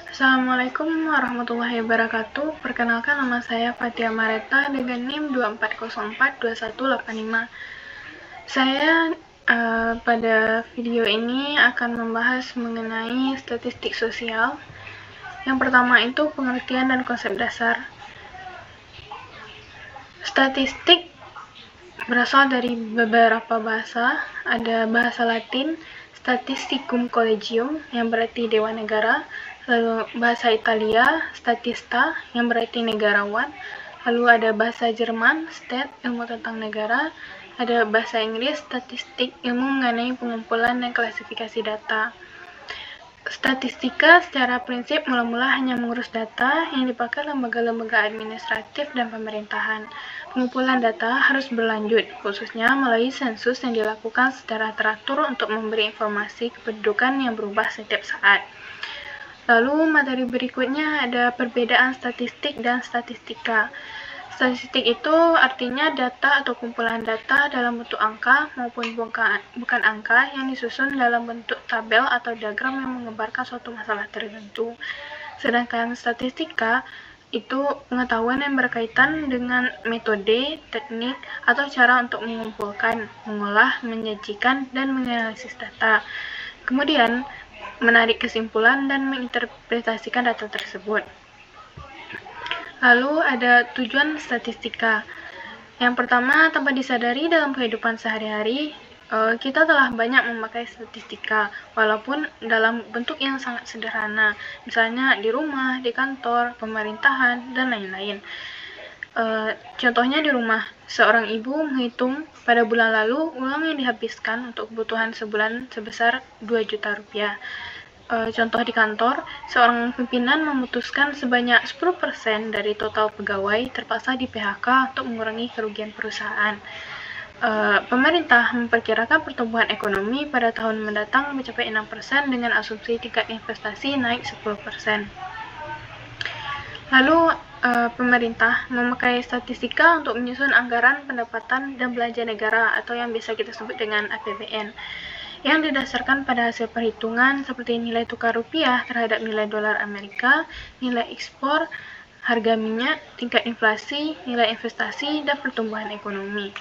Assalamualaikum warahmatullahi wabarakatuh. Perkenalkan, nama saya Fatia Mareta dengan NIM 24042185. Saya pada video ini akan membahas mengenai statistik sosial. Yang pertama itu pengertian dan konsep dasar. Statistik berasal dari beberapa bahasa. Ada bahasa Latin, Statisticum Collegium, yang berarti Dewan Negara. Lalu bahasa Italia, Statista, yang berarti negarawan. Lalu ada bahasa Jerman, Stat, ilmu tentang negara. Ada bahasa Inggris, Statistik, ilmu mengenai pengumpulan dan klasifikasi data. Statistika secara prinsip mula-mula hanya mengurus data yang dipakai lembaga-lembaga administratif dan pemerintahan. Pengumpulan data harus berlanjut, khususnya melalui sensus yang dilakukan secara teratur untuk memberi informasi kependudukan yang berubah setiap saat. Lalu materi berikutnya ada perbedaan statistik dan statistika. Statistik itu artinya data atau kumpulan data dalam bentuk angka maupun bukan angka yang disusun dalam bentuk tabel atau diagram yang menggambarkan suatu masalah tertentu. Sedangkan statistika itu pengetahuan yang berkaitan dengan metode, teknik, atau cara untuk mengumpulkan, mengolah, menyajikan, dan menganalisis data. Kemudian menarik kesimpulan dan menginterpretasikan data tersebut. Lalu ada tujuan statistika. Yang pertama, tanpa disadari dalam kehidupan sehari-hari, kita telah banyak memakai statistika, walaupun dalam bentuk yang sangat sederhana, misalnya di rumah, di kantor, pemerintahan, dan lain-lain. Contohnya di rumah, seorang ibu menghitung pada bulan lalu uang yang dihabiskan untuk kebutuhan sebulan sebesar 2 juta rupiah. Contoh di kantor, seorang pimpinan memutuskan sebanyak 10% dari total pegawai terpaksa di PHK untuk mengurangi kerugian perusahaan. Pemerintah memperkirakan pertumbuhan ekonomi pada tahun mendatang mencapai 6% dengan asumsi tingkat investasi naik 10%. Lalu pemerintah memakai statistika untuk menyusun anggaran pendapatan dan belanja negara atau yang biasa kita sebut dengan APBN, yang didasarkan pada hasil perhitungan seperti nilai tukar rupiah terhadap nilai dolar Amerika, nilai ekspor, harga minyak, tingkat inflasi, nilai investasi, dan pertumbuhan ekonomi.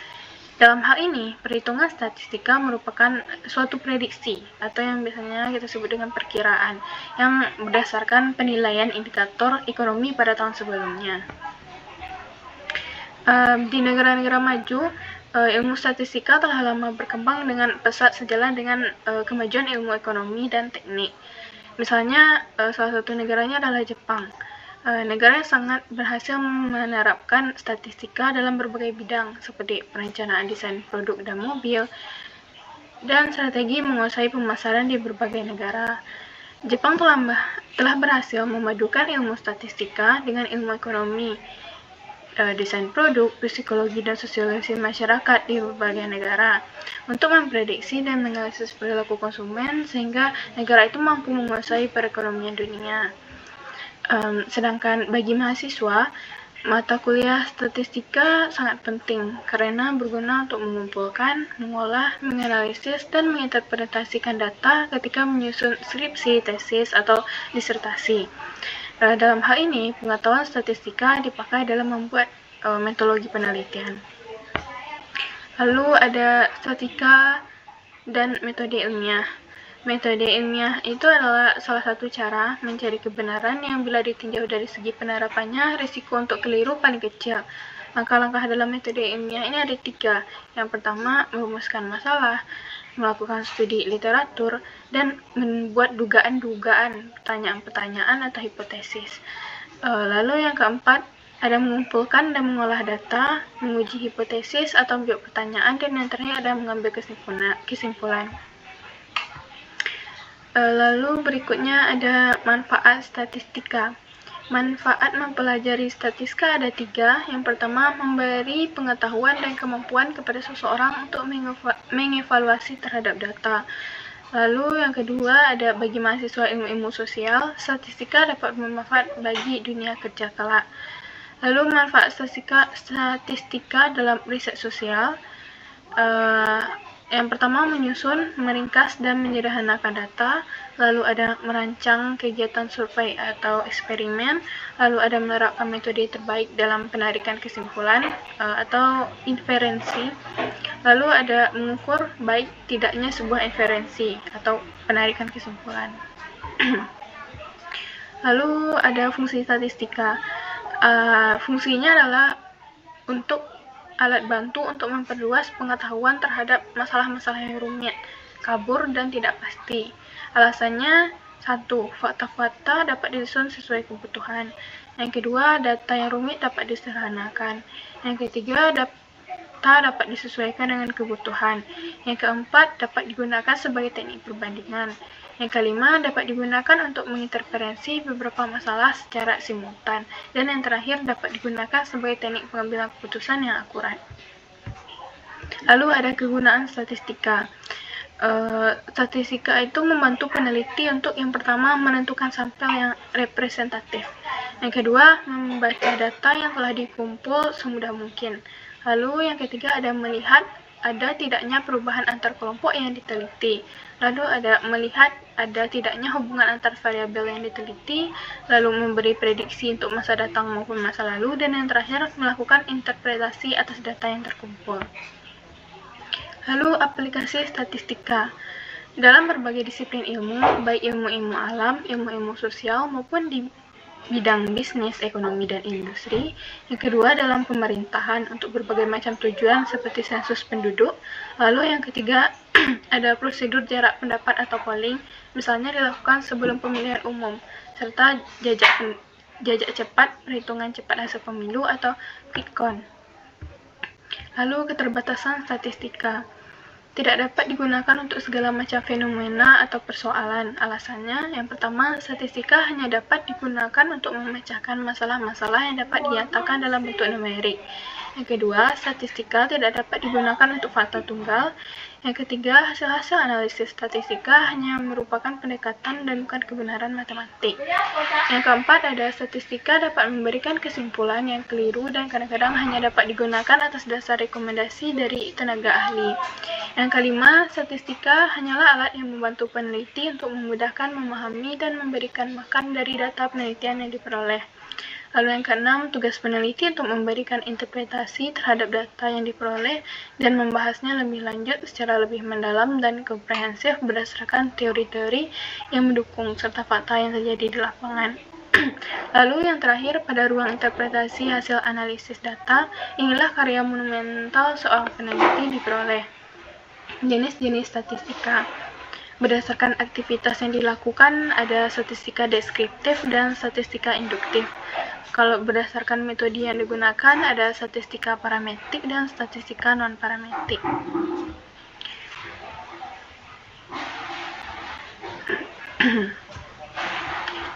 Dalam hal ini, perhitungan statistika merupakan suatu prediksi atau yang biasanya kita sebut dengan perkiraan yang berdasarkan penilaian indikator ekonomi pada tahun sebelumnya. Di negara-negara maju, ilmu statistika telah lama berkembang dengan pesat sejalan dengan kemajuan ilmu ekonomi dan teknik. Misalnya, salah satu negaranya adalah Jepang. Negara yang sangat berhasil menerapkan statistika dalam berbagai bidang seperti perencanaan desain produk dan mobil, dan strategi menguasai pemasaran di berbagai negara. Jepang telah berhasil memadukan ilmu statistika dengan ilmu ekonomi, desain produk, psikologi, dan sosiologi masyarakat di berbagai negara untuk memprediksi dan menganalisis perilaku konsumen sehingga negara itu mampu menguasai perekonomian dunia. Sedangkan bagi mahasiswa, mata kuliah statistika sangat penting karena berguna untuk mengumpulkan, mengolah, menganalisis, dan menginterpretasikan data ketika menyusun skripsi, tesis, atau disertasi. Dalam hal ini, pengetahuan statistika dipakai dalam membuat metodologi penelitian. Lalu ada statistika dan metode ilmiah. Metode ilmiah itu adalah salah satu cara mencari kebenaran yang bila ditinjau dari segi penerapannya, risiko untuk keliru paling kecil. Langkah-langkah dalam metode ilmiah ini ada 3. Yang pertama, merumuskan masalah, melakukan studi literatur, dan membuat dugaan-dugaan, pertanyaan-pertanyaan atau hipotesis. Lalu yang keempat, ada mengumpulkan dan mengolah data, menguji hipotesis atau membuat pertanyaan, dan yang terakhir ada mengambil kesimpulan. Lalu berikutnya ada manfaat statistika. Manfaat mempelajari statistika ada 3. Yang pertama, memberi pengetahuan dan kemampuan kepada seseorang untuk mengevaluasi terhadap data. Lalu yang kedua ada bagi mahasiswa ilmu-ilmu sosial, statistika dapat bermanfaat bagi dunia kerja kelak. Lalu manfaat statistika dalam riset sosial, Yang pertama, menyusun, meringkas, dan menyederhanakan data. Lalu ada merancang kegiatan survei atau eksperimen. Lalu ada menerapkan metode terbaik dalam penarikan kesimpulan atau inferensi. Lalu ada mengukur baik tidaknya sebuah inferensi atau penarikan kesimpulan. Lalu ada fungsi statistika. Fungsinya adalah untuk alat bantu untuk memperluas pengetahuan terhadap masalah-masalah yang rumit, kabur, dan tidak pasti. Alasannya, 1. Fakta-fakta dapat disusun sesuai kebutuhan. Yang kedua, data yang rumit dapat disederhanakan. Yang ketiga, data dapat disesuaikan dengan kebutuhan. Yang keempat, dapat digunakan sebagai teknik perbandingan. Yang kelima, dapat digunakan untuk menginterferensi beberapa masalah secara simultan. Dan yang terakhir, dapat digunakan sebagai teknik pengambilan keputusan yang akurat. Lalu ada kegunaan statistika. Statistika itu membantu peneliti untuk yang pertama menentukan sampel yang representatif. Yang kedua, membaca data yang telah dikumpul semudah mungkin. Lalu yang ketiga ada melihat ada tidaknya perubahan antar kelompok yang diteliti. Lalu ada melihat ada tidaknya hubungan antar variabel yang diteliti, lalu memberi prediksi untuk masa datang maupun masa lalu, dan yang terakhir melakukan interpretasi atas data yang terkumpul. Lalu aplikasi statistika. Dalam berbagai disiplin ilmu, baik ilmu-ilmu alam, ilmu-ilmu sosial, maupun di bidang bisnis, ekonomi, dan industri. Yang kedua, dalam pemerintahan untuk berbagai macam tujuan seperti sensus penduduk. Lalu yang ketiga, ada prosedur jarak pendapat atau polling, misalnya dilakukan sebelum pemilihan umum, serta jajak cepat, perhitungan cepat hasil pemilu atau quick count. Lalu keterbatasan statistika. Tidak dapat digunakan untuk segala macam fenomena atau persoalan. Alasannya, yang pertama, statistika hanya dapat digunakan untuk memecahkan masalah-masalah yang dapat dinyatakan dalam bentuk numerik. Yang kedua, statistika tidak dapat digunakan untuk fakta tunggal. Yang ketiga, hasil-hasil analisis statistika hanya merupakan pendekatan dan bukan kebenaran matematik. Yang keempat, ada statistika dapat memberikan kesimpulan yang keliru dan kadang-kadang hanya dapat digunakan atas dasar rekomendasi dari tenaga ahli. Yang kelima, statistika hanyalah alat yang membantu peneliti untuk memudahkan memahami dan memberikan makan dari data penelitian yang diperoleh. Lalu yang keenam, tugas peneliti untuk memberikan interpretasi terhadap data yang diperoleh dan membahasnya lebih lanjut secara lebih mendalam dan komprehensif berdasarkan teori-teori yang mendukung serta fakta yang terjadi di lapangan. Lalu yang terakhir, pada ruang interpretasi hasil analisis data, inilah karya monumental seorang peneliti diperoleh. Jenis-jenis statistika. Berdasarkan aktivitas yang dilakukan, ada statistika deskriptif dan statistika induktif. Kalau berdasarkan metode yang digunakan, ada statistika parametrik dan statistika non-parametrik.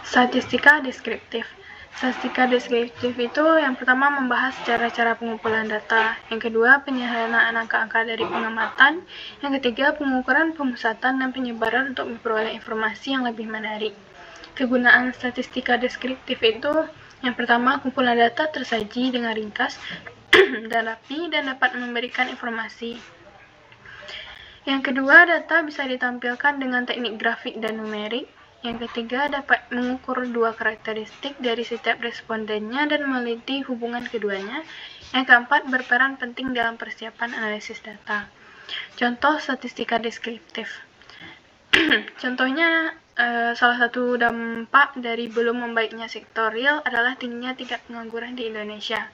Statistika deskriptif. Statistika deskriptif itu yang pertama membahas cara-cara pengumpulan data, yang kedua penyederhanaan angka-angka dari pengamatan, yang ketiga pengukuran, pemusatan, dan penyebaran untuk memperoleh informasi yang lebih menarik. Kegunaan statistika deskriptif itu yang pertama, kumpulan data tersaji dengan ringkas dan rapi dan dapat memberikan informasi. Yang kedua, data bisa ditampilkan dengan teknik grafik dan numerik. Yang ketiga, dapat mengukur dua karakteristik dari setiap respondennya dan meneliti hubungan keduanya. Yang keempat, berperan penting dalam persiapan analisis data. Contoh statistika deskriptif. Contohnya, salah satu dampak dari belum membaiknya sektor real adalah tingginya tingkat pengangguran di Indonesia.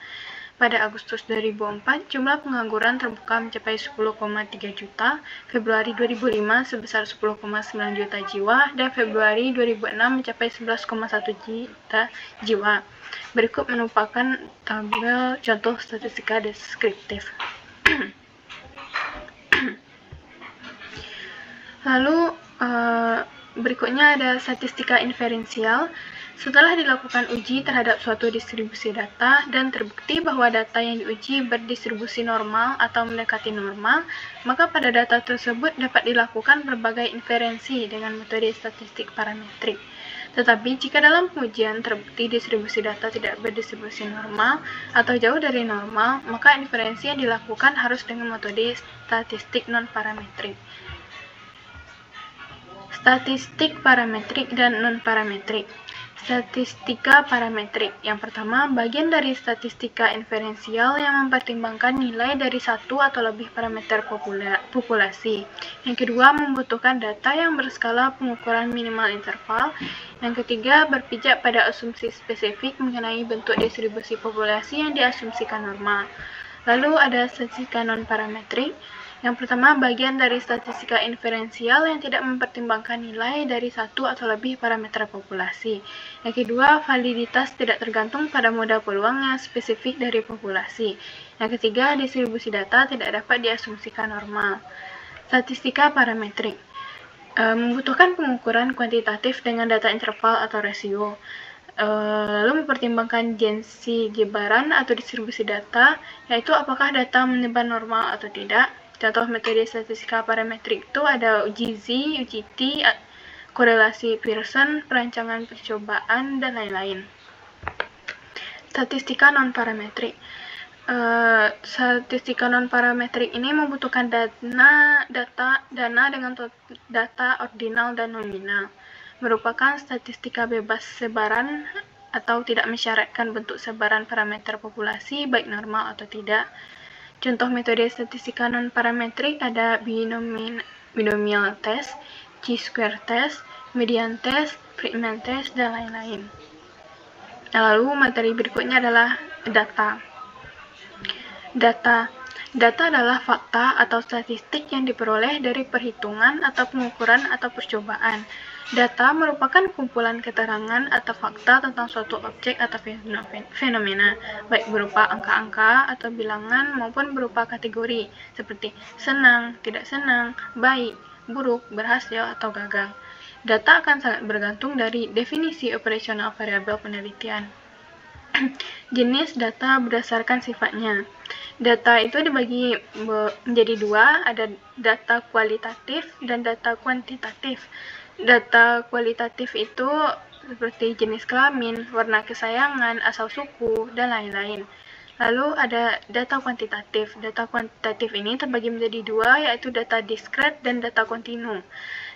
Pada Agustus 2004, jumlah pengangguran terbuka mencapai 10,3 juta, Februari 2005 sebesar 10,9 juta jiwa, dan Februari 2006 mencapai 11,1 juta jiwa. Berikut merupakan tabel contoh statistika deskriptif. Lalu, berikutnya ada statistika inferensial. Setelah dilakukan uji terhadap suatu distribusi data dan terbukti bahwa data yang diuji berdistribusi normal atau mendekati normal, maka pada data tersebut dapat dilakukan berbagai inferensi dengan metode statistik parametrik. Tetapi jika dalam pengujian terbukti distribusi data tidak berdistribusi normal atau jauh dari normal, maka inferensi yang dilakukan harus dengan metode statistik non-parametrik. Statistik parametrik dan non-parametrik. Statistika parametrik. Yang pertama, bagian dari statistika inferensial yang mempertimbangkan nilai dari satu atau lebih parameter populasi. Yang kedua, membutuhkan data yang berskala pengukuran minimal interval. Yang ketiga, berpijak pada asumsi spesifik mengenai bentuk distribusi populasi yang diasumsikan normal. Lalu ada statistika non-parametrik. Yang pertama, bagian dari statistika inferensial yang tidak mempertimbangkan nilai dari satu atau lebih parameter populasi. Yang kedua, validitas tidak tergantung pada modal peluang yang spesifik dari populasi. Yang ketiga, distribusi data tidak dapat diasumsikan normal. Statistika parametrik membutuhkan pengukuran kuantitatif dengan data interval atau rasio. Lalu mempertimbangkan Jensi-Jebaran atau distribusi data, yaitu apakah data menyebar normal atau tidak. Contoh metode statistika parametrik itu ada UGZ, UGT, korelasi Pearson, perancangan percobaan, dan lain-lain. Statistika non-parametrik. Statistika non-parametrik ini membutuhkan dana dengan data ordinal dan nominal. Merupakan statistika bebas sebaran atau tidak mensyaratkan bentuk sebaran parameter populasi baik normal atau tidak. Contoh metode statistika non-parametrik ada binomial test, chi-square test, median test, Friedman test, dan lain-lain. Lalu materi berikutnya adalah data. Data adalah fakta atau statistik yang diperoleh dari perhitungan atau pengukuran atau percobaan. Data merupakan kumpulan keterangan atau fakta tentang suatu objek atau fenomena, baik berupa angka-angka atau bilangan maupun berupa kategori, seperti senang, tidak senang, baik, buruk, berhasil, atau gagal. Data akan sangat bergantung dari definisi operasional variabel penelitian. Jenis data berdasarkan sifatnya. Data itu dibagi menjadi dua, ada data kualitatif dan data kuantitatif. Data kualitatif itu seperti jenis kelamin, warna kesayangan, asal suku, dan lain-lain. Lalu ada data kuantitatif. Data kuantitatif ini terbagi menjadi dua, yaitu data diskret dan data kontinu.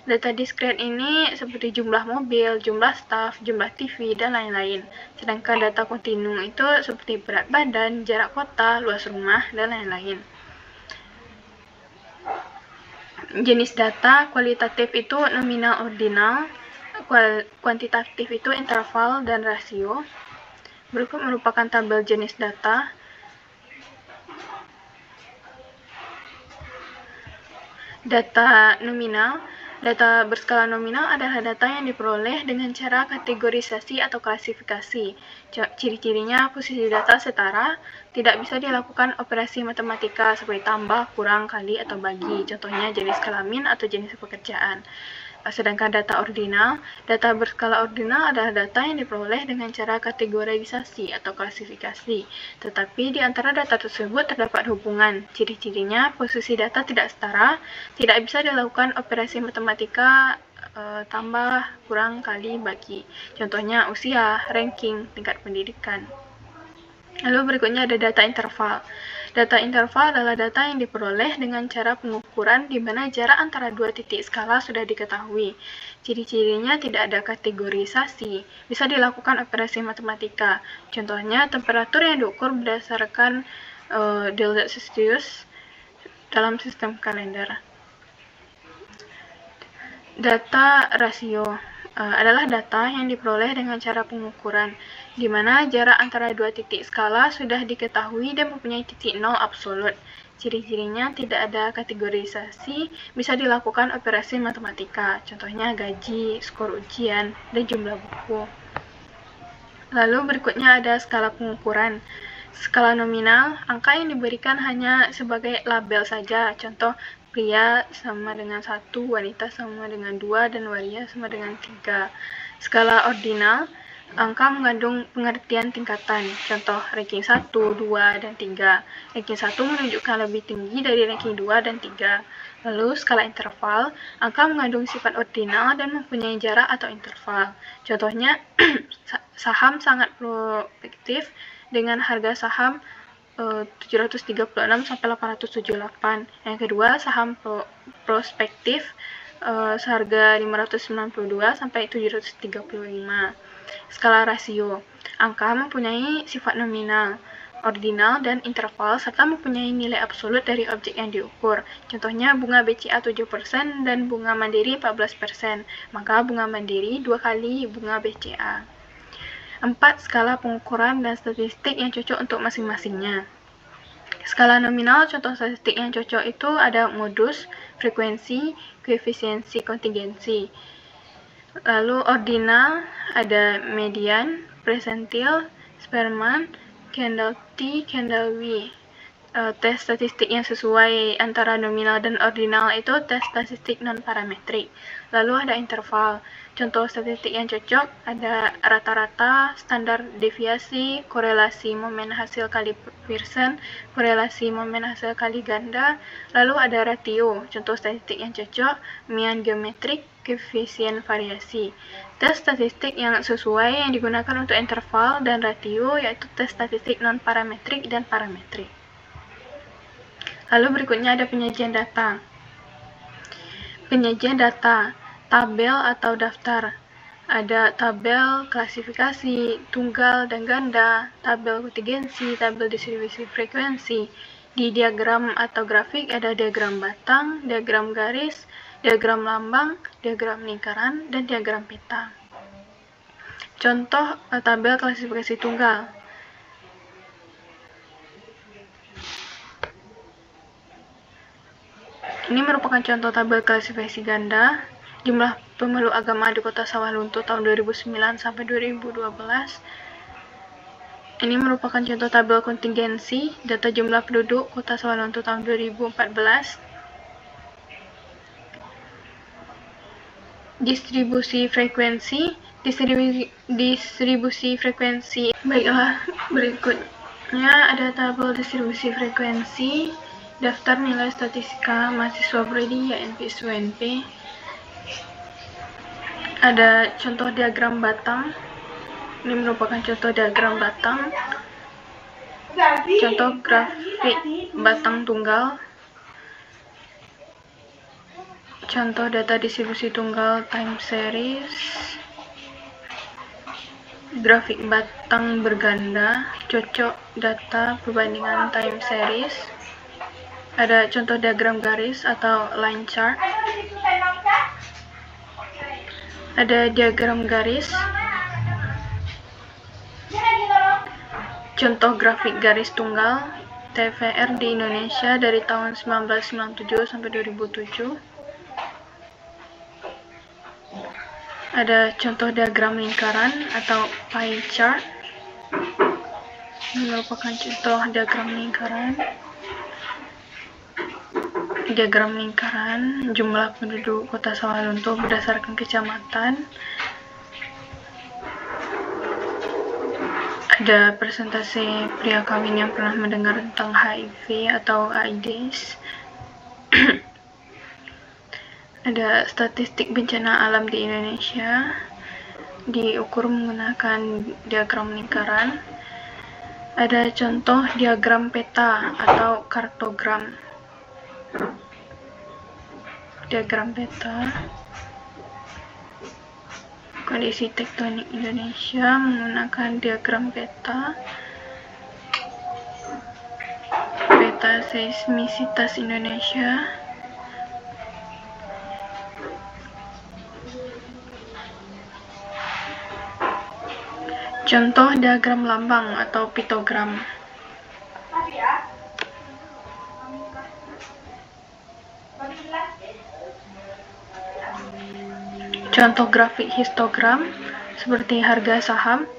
Data diskret ini seperti jumlah mobil, jumlah staf, jumlah TV, dan lain-lain. Sedangkan data kontinu itu seperti berat badan, jarak kota, luas rumah, dan lain-lain. Jenis data kualitatif itu nominal ordinal, kuantitatif itu interval dan rasio. Berikut merupakan tabel jenis data. Data nominal. Data berskala nominal adalah data yang diperoleh dengan cara kategorisasi atau klasifikasi. Ciri-cirinya posisi data setara, tidak bisa dilakukan operasi matematika seperti tambah, kurang, kali, atau bagi. Contohnya jenis kelamin atau jenis pekerjaan. Sedangkan data ordinal, data berskala ordinal adalah data yang diperoleh dengan cara kategorisasi atau klasifikasi. Tetapi di antara data tersebut terdapat hubungan. Ciri-cirinya posisi data tidak setara, tidak bisa dilakukan operasi matematika tambah, kurang, kali, bagi. Contohnya usia, ranking, tingkat pendidikan. Lalu berikutnya ada data interval. Data interval adalah data yang diperoleh dengan cara pengukuran di mana jarak antara dua titik skala sudah diketahui. Ciri-cirinya tidak ada kategorisasi, bisa dilakukan operasi matematika. Contohnya temperatur yang diukur berdasarkan delta Celsius dalam sistem kalender. Data rasio adalah data yang diperoleh dengan cara pengukuran, di mana jarak antara dua titik skala sudah diketahui dan mempunyai titik nol absolut. Ciri-cirinya tidak ada kategorisasi, bisa dilakukan operasi matematika, contohnya gaji, skor ujian, dan jumlah buku. Lalu berikutnya ada skala pengukuran. Skala nominal, angka yang diberikan hanya sebagai label saja, contoh pria sama dengan 1, wanita sama dengan 2, dan waria sama dengan 3. Skala ordinal, Angka mengandung pengertian tingkatan, contoh ranking 1, 2, dan 3. Ranking 1 menunjukkan lebih tinggi dari ranking 2 dan 3. Lalu, skala interval, angka mengandung sifat ordinal dan mempunyai jarak atau interval. Contohnya, saham sangat prospektif dengan harga saham 736 sampai 878. Yang kedua, saham prospektif seharga 592 sampai 735. Skala rasio. Angka mempunyai sifat nominal, ordinal, dan interval, serta mempunyai nilai absolut dari objek yang diukur. Contohnya, bunga BCA 7% dan bunga Mandiri 14%. Maka bunga Mandiri 2 kali bunga BCA. 4. Skala pengukuran dan statistik yang cocok untuk masing-masingnya. Skala nominal, contoh statistik yang cocok itu ada modus, frekuensi, koefisiensi kontingensi. Lalu ordinal, ada median, persentil, Spearman, Kendall T, Kendall W. Tes statistik yang sesuai antara nominal dan ordinal itu tes statistik non-parametrik. Lalu ada interval. Contoh statistik yang cocok ada rata-rata, standar deviasi, korelasi momen hasil kali Pearson, korelasi momen hasil kali ganda. Lalu ada ratio. Contoh statistik yang cocok, mean geometrik, koefisien variasi. Tes statistik yang sesuai yang digunakan untuk interval dan ratio yaitu tes statistik non-parametrik dan parametrik. Lalu berikutnya ada penyajian data. Penyajian data, tabel atau daftar. Ada tabel klasifikasi, tunggal dan ganda, tabel kontingensi, tabel distribusi frekuensi. Di diagram atau grafik ada diagram batang, diagram garis, diagram lambang, diagram lingkaran, dan diagram peta. Contoh tabel klasifikasi tunggal. Ini merupakan contoh tabel klasifikasi ganda. Jumlah pemeluk agama di Kota Sawah Lunto tahun 2009 sampai 2012. Ini merupakan contoh tabel kontingensi, data jumlah penduduk Kota Sawah Lunto tahun 2014. Distribusi frekuensi. Distribusi frekuensi. Baiklah, berikutnya ada tabel distribusi frekuensi. Daftar nilai statistika mahasiswa prodi YNP UNP. Ada contoh diagram batang. Ini merupakan contoh diagram batang. Contoh grafik batang tunggal. Contoh data distribusi tunggal time series. Grafik batang berganda. Cocok data perbandingan time series. Ada contoh diagram garis atau line chart. Ada diagram garis. Contoh grafik garis tunggal TVR di Indonesia dari tahun 1997 sampai 2007. Ada contoh diagram lingkaran atau pie chart. Ini merupakan contoh diagram lingkaran. Diagram lingkaran jumlah penduduk Kota Sawah Lunto berdasarkan kecamatan. Ada persentase pria kawin yang pernah mendengar tentang HIV atau AIDS. Ada statistik bencana alam di Indonesia diukur menggunakan diagram lingkaran. Ada contoh diagram peta atau kartogram. Diagram peta. Kondisi tektonik Indonesia menggunakan diagram peta. Peta seismisitas Indonesia. Contoh diagram lambang atau piktogram. Contoh grafik histogram seperti harga saham.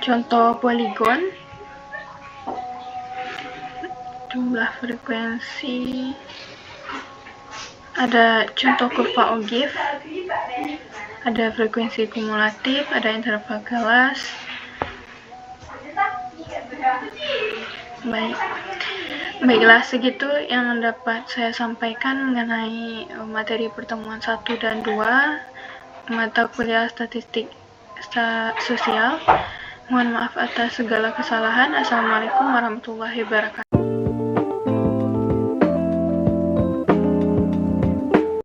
Contoh poligon. Jumlah frekuensi. ada contoh kurva Ogif, ada frekuensi kumulatif, ada interval kelas. Baiklah, segitu yang dapat saya sampaikan mengenai materi pertemuan 1 dan 2 mata kuliah statistik sosial. Mohon maaf atas segala kesalahan. Assalamualaikum warahmatullahi wabarakatuh.